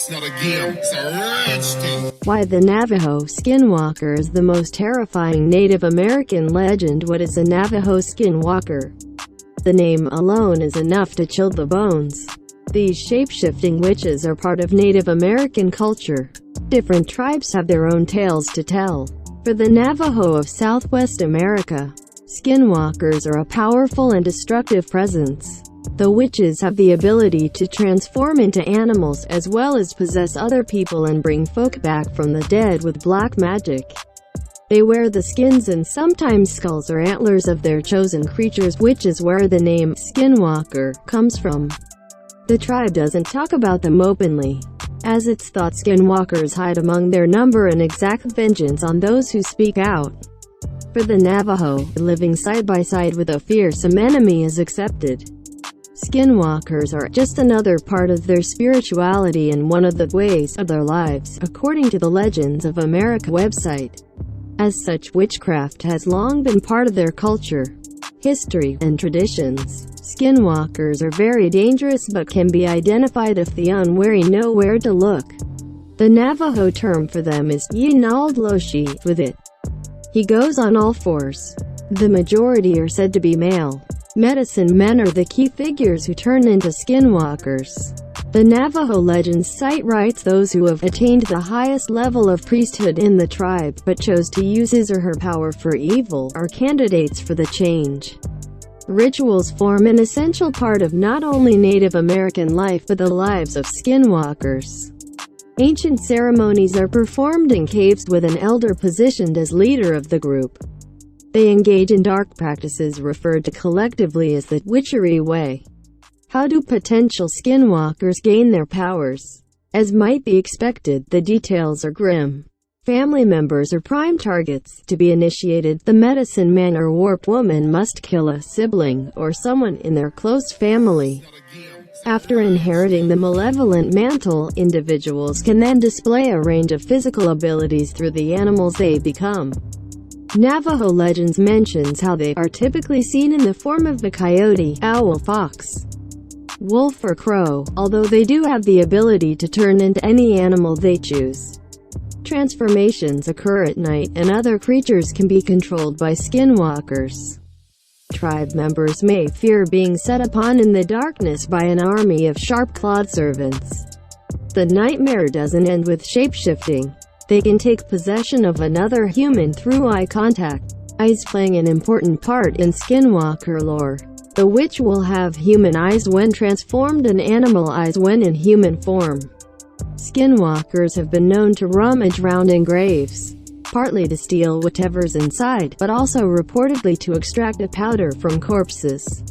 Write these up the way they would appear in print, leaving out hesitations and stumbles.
It's not a game, it's a rich thing. Why the Navajo Skinwalker is the most terrifying Native American legend. What is a Navajo Skinwalker? The name alone is enough to chill the bones. These shape-shifting witches are part of Native American culture. Different tribes have their own tales to tell. For the Navajo of Southwest America, Skinwalkers are a powerful and destructive presence. The witches have the ability to transform into animals as well as possess other people and bring folk back from the dead with black magic. They wear the skins and sometimes skulls or antlers of their chosen creatures, which is where the name Skinwalker comes from. The tribe doesn't talk about them openly, as it's thought Skinwalkers hide among their number and exact vengeance on those who speak out. For the Navajo, living side by side with a fearsome enemy is accepted. Skinwalkers are just another part of their spirituality and one of the ways of their lives, according to the Legends of America website. As such, witchcraft has long been part of their culture, history, and traditions. Skinwalkers are very dangerous but can be identified if the unwary know where to look. The Navajo term for them is naaldlooshii, with it. He goes on all fours. The majority are said to be male. Medicine men are the key figures who turn into skinwalkers. The Navajo Legends site writes those who have attained the highest level of priesthood in the tribe, but chose to use his or her power for evil, are candidates for the change. Rituals form an essential part of not only Native American life but the lives of skinwalkers. Ancient ceremonies are performed in caves with an elder positioned as leader of the group. They engage in dark practices referred to collectively as the witchery way. How do potential skinwalkers gain their powers? As might be expected, the details are grim. Family members are prime targets. To be initiated, the medicine man or warp woman must kill a sibling or someone in their close family. After inheriting the malevolent mantle, individuals can then display a range of physical abilities through the animals they become. Navajo Legends mentions how they are typically seen in the form of the coyote, owl, fox, wolf or crow, although they do have the ability to turn into any animal they choose. Transformations occur at night, and other creatures can be controlled by skinwalkers. Tribe members may fear being set upon in the darkness by an army of sharp-clawed servants. The nightmare doesn't end with shape-shifting. They can take possession of another human through eye contact, eyes playing an important part in skinwalker lore. The witch will have human eyes when transformed and animal eyes when in human form. Skinwalkers have been known to rummage around in graves, partly to steal whatever's inside, but also reportedly to extract a powder from corpses.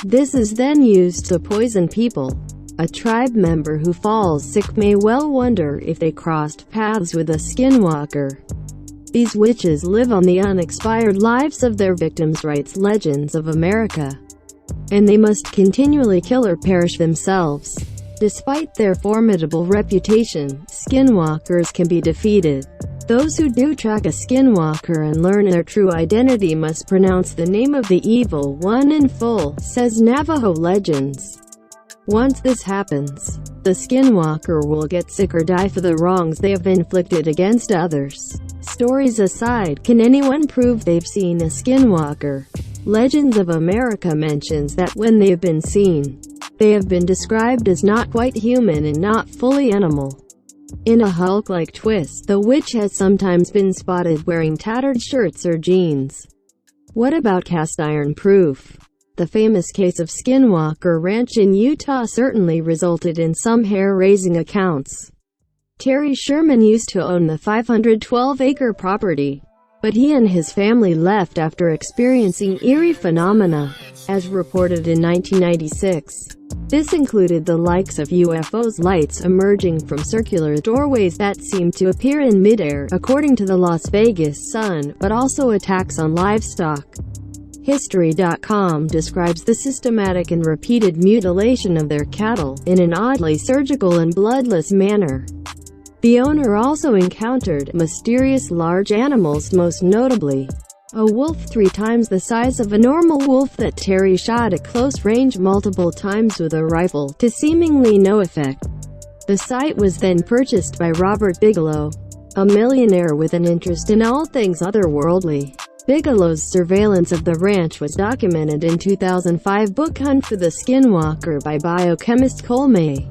This is then used to poison people. A tribe member who falls sick may well wonder if they crossed paths with a skinwalker. These witches live on the unexpired lives of their victims, writes Legends of America, and they must continually kill or perish themselves. Despite their formidable reputation, skinwalkers can be defeated. Those who do track a skinwalker and learn their true identity must pronounce the name of the evil one in full, says Navajo Legends. Once this happens, the skinwalker will get sick or die for the wrongs they have inflicted against others. Stories aside, can anyone prove they've seen a skinwalker? Legends of America mentions that when they have been seen, they have been described as not quite human and not fully animal. In a Hulk-like twist, the witch has sometimes been spotted wearing tattered shirts or jeans. What about cast iron proof? The famous case of Skinwalker Ranch in Utah certainly resulted in some hair-raising accounts. Terry Sherman used to own the 512-acre property, but he and his family left after experiencing eerie phenomena, as reported in 1996. This included the likes of UFOs, lights emerging from circular doorways that seemed to appear in midair, according to the Las Vegas Sun, but also attacks on livestock. History.com describes the systematic and repeated mutilation of their cattle, in an oddly surgical and bloodless manner. The owner also encountered mysterious large animals, most notably a wolf 3 times the size of a normal wolf that Terry shot at close range multiple times with a rifle, to seemingly no effect. The site was then purchased by Robert Bigelow, a millionaire with an interest in all things otherworldly. Bigelow's surveillance of the ranch was documented in 2005 book Hunt for the Skinwalker by biochemist Cole May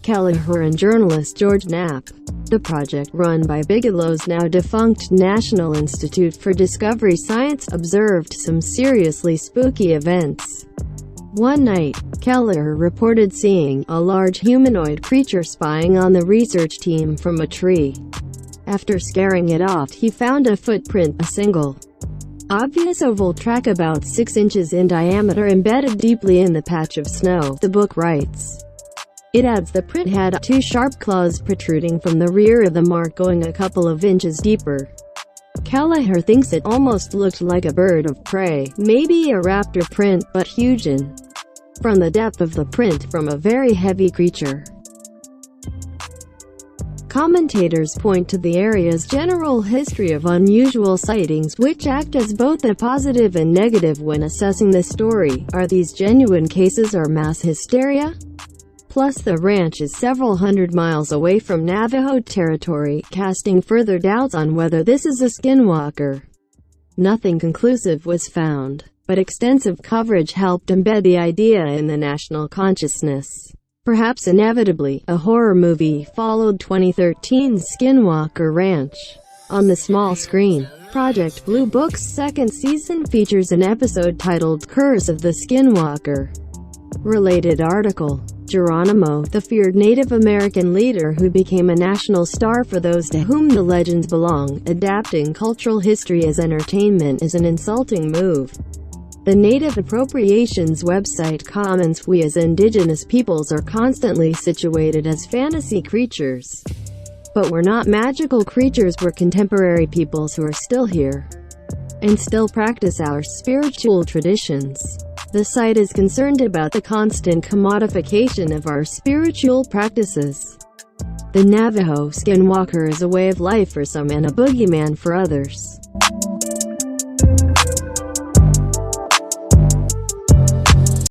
Kelleher and journalist George Knapp. The project, run by Bigelow's now defunct National Institute for Discovery Science, observed some seriously spooky events. One night, Kelleher reported seeing a large humanoid creature spying on the research team from a tree. After scaring it off, he found a footprint, a single, obvious oval track about 6 inches in diameter embedded deeply in the patch of snow, the book writes. It adds the print had 2 sharp claws protruding from the rear of the mark going a couple of inches deeper. Kelleher thinks it almost looked like a bird of prey, maybe a raptor print, but huge in from the depth of the print, from a very heavy creature. Commentators point to the area's general history of unusual sightings, which act as both a positive and negative when assessing the story. Are these genuine cases or mass hysteria? Plus, the ranch is several hundred miles away from Navajo territory, casting further doubts on whether this is a skinwalker. Nothing conclusive was found, but extensive coverage helped embed the idea in the national consciousness. Perhaps inevitably, a horror movie followed 2013's Skinwalker Ranch on the small screen. Project Blue Book's second season features an episode titled Curse of the Skinwalker. Related article. Geronimo, the feared Native American leader who became a national star for those to whom the legends belong, adapting cultural history as entertainment is an insulting move. The Native Appropriations website comments, "We as indigenous peoples are constantly situated as fantasy creatures. But we're not magical creatures, we're contemporary peoples who are still here and still practice our spiritual traditions." The site is concerned about the constant commodification of our spiritual practices. The Navajo Skinwalker is a way of life for some and a boogeyman for others.